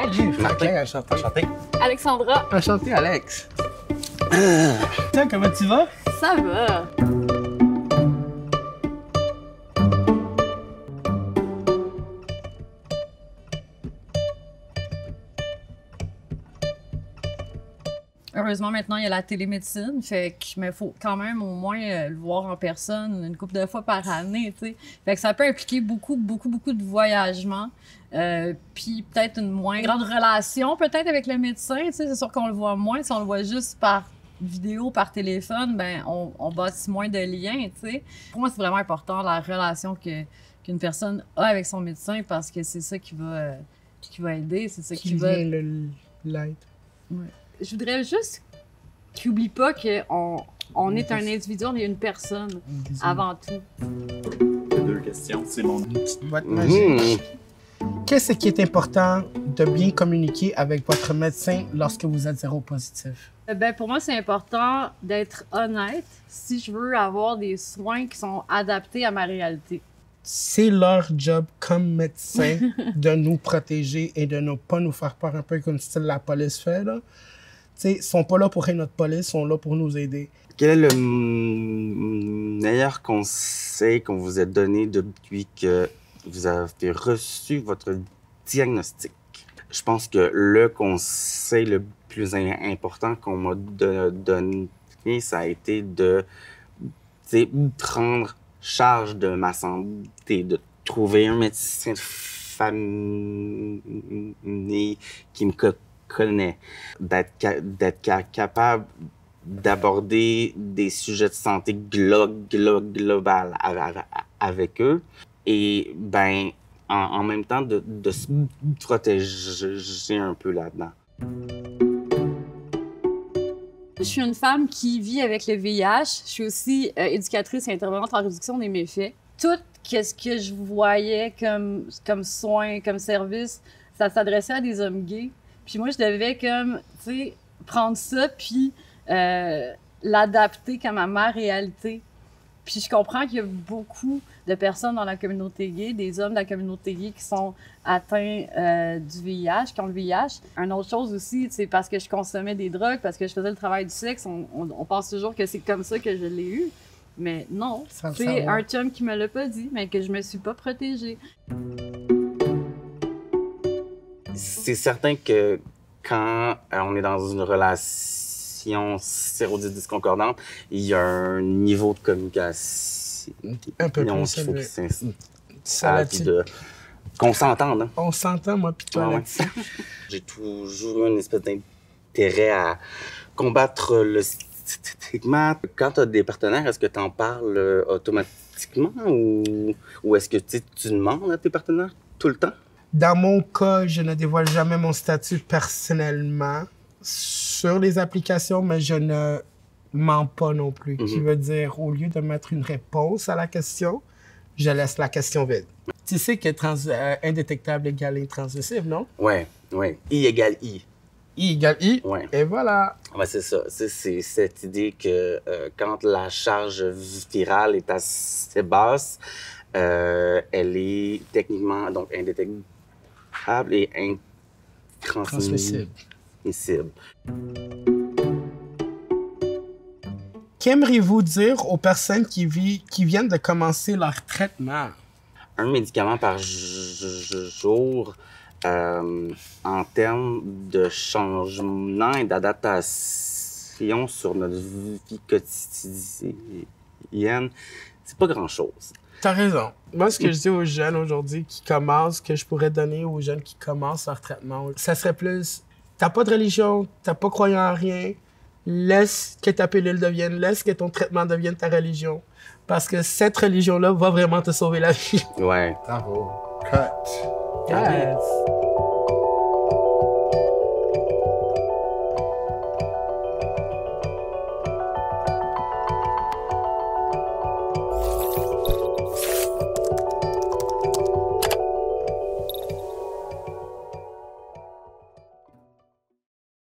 Salut, Franklin, enchanté. Enchanté. Alexandra. Enchanté, Alex. Tiens, comment tu vas? Ça va. Heureusement, maintenant, il y a la télémédecine, fait que, mais faut quand même au moins le voir en personne une couple de fois par année, tu sais. Fait que ça peut impliquer beaucoup de voyagement, puis peut-être une moins grande relation, peut-être avec le médecin, tu sais. C'est sûr qu'on le voit moins. Si on le voit juste par vidéo, par téléphone, ben on bâtit moins de liens, tu sais. Pour moi, c'est vraiment important, la relation qu'une personne a avec son médecin, parce que c'est ça qui va aider, c'est ça qui va... l'aide. Ouais. Je voudrais juste qu'ils n'oublient pas qu'on est un individu, on est une personne avant tout. Deux questions, c'est mon... Une petite boîte magique. Qu'est-ce qui est important de bien communiquer avec votre médecin lorsque vous êtes séropositif? Ben, pour moi, c'est important d'être honnête si je veux avoir des soins qui sont adaptés à ma réalité. C'est leur job comme médecin de nous protéger et de ne pas nous faire peur, un peu comme style la police fait, là. Ils ne sont pas là pour être notre police, ils sont là pour nous aider. Quel est le meilleur conseil qu'on vous a donné depuis que vous avez reçu votre diagnostic? Je pense que le conseil le plus important qu'on m'a donné, ça a été de prendre charge de ma santé, de trouver un médecin de famille qui me connaît, d'être capable d'aborder des sujets de santé global avec eux et ben en même temps de se protéger un peu là-dedans. Je suis une femme qui vit avec le VIH. Je suis aussi éducatrice et intervenante en réduction des méfaits. Tout ce que je voyais comme soins, comme service, ça s'adressait à des hommes gays. Puis moi, je devais comme, tu sais, prendre ça puis l'adapter comme à ma réalité. Puis je comprends qu'il y a beaucoup de personnes dans la communauté gay, des hommes de la communauté gay qui sont atteints du VIH, qui ont le VIH. Une autre chose aussi, c'est parce que je consommais des drogues, parce que je faisais le travail du sexe, on pense toujours que c'est comme ça que je l'ai eu. Mais non, c'est un chum qui me l'a pas dit, mais que je me suis pas protégée. C'est certain que quand on est dans une relation sérodiscordante, il y a un niveau de communication un peu plus qu'il faut qu'il s'installe, qu'on s'entende. Hein? On s'entend, moi, puis toi, là-dessus. J'ai toujours eu une espèce d'intérêt à combattre le stigma. Quand tu as des partenaires, est-ce que tu en parles automatiquement ou est-ce que tu demandes à tes partenaires tout le temps? Dans mon cas, je ne dévoile jamais mon statut personnellement sur les applications, mais je ne mens pas non plus. Qui veut dire, au lieu de mettre une réponse à la question, je laisse la question vide. Tu sais que indétectable égale intransmissible, non? Oui. I égale I. I égale I, ouais. Et voilà. Ben, c'est ça. C'est cette idée que quand la charge virale est assez basse, elle est techniquement donc indétectable et intransmissible. Qu'aimeriez-vous dire aux personnes qui viennent de commencer leur traitement? Un médicament par jour, en termes de changement et d'adaptation sur notre vie quotidienne, c'est pas grand-chose. T'as raison. Moi, ce que je dis aux jeunes aujourd'hui qui commencent, que je pourrais donner aux jeunes qui commencent leur traitement, ça serait plus, t'as pas de religion, t'as pas croyant en rien, laisse que ta pilule devienne, laisse que ton traitement devienne ta religion. Parce que cette religion-là va vraiment te sauver la vie. Ouais. Bravo. Cut. Yes.